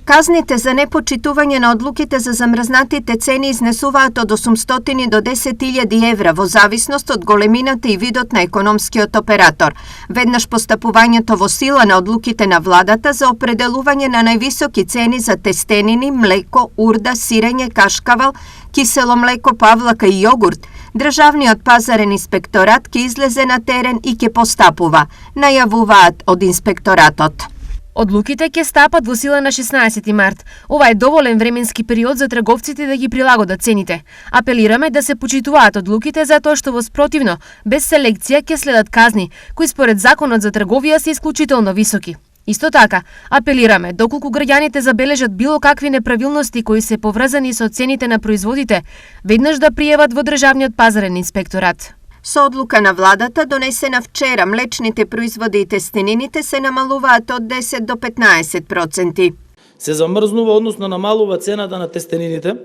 Казните за непочитување на одлуките за замрзнатите цени изнесуваат од 800 до 10.000 евра во зависност од големината и видот на економскиот оператор. Веднаш постапувањето во сила на одлуките на владата за определување на највисоки цени за тестенини, млеко, урда, сирење, кашкавал, кисело млеко, павлака и јогурт, Државниот пазарен инспекторат ќе излезе на терен и ќе постапува, најавуваат од инспекторатот. Одлуките ќе стапат во сила на 16 март. Ова е доволен временски период за трговците да ги прилагодат цените. Апелираме да се почитуваат одлуките затоа што во спротивно, без селекција ќе следат казни, кои според Законот за трговија се исклучително високи. Исто така, апелираме, доколку граѓаните забележат било какви неправилности кои се поврзани со цените на производите, веднаш да пријават во Државниот пазарен инспекторат. Со одлука на владата донесена вчера, млечните производи и тестенините се намалуваат од 10 до 15%. Се замрзнува, односно намалува цената на тестенините,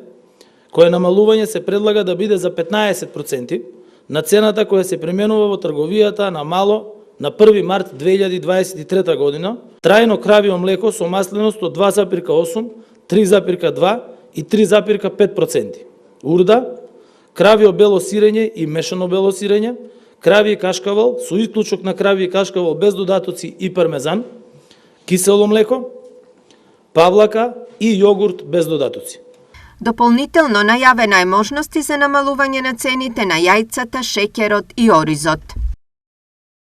кое намалување се предлага да биде за 15% на цената која се применува во трговијата на мало на 1 март 2023 година. Трајно кравио млеко со масленост од 2,8, 3,2 и 3,5%. Урда, кравио бело сирење и мешано бело сирење, крави кашкавал со исклучок на крави кашкавал без додатоци и пармезан, кисело млеко, павлака и јогурт без додатоци. Дополнително најавена е можности за намалување на цените на јајцата, шеќерот и оризот.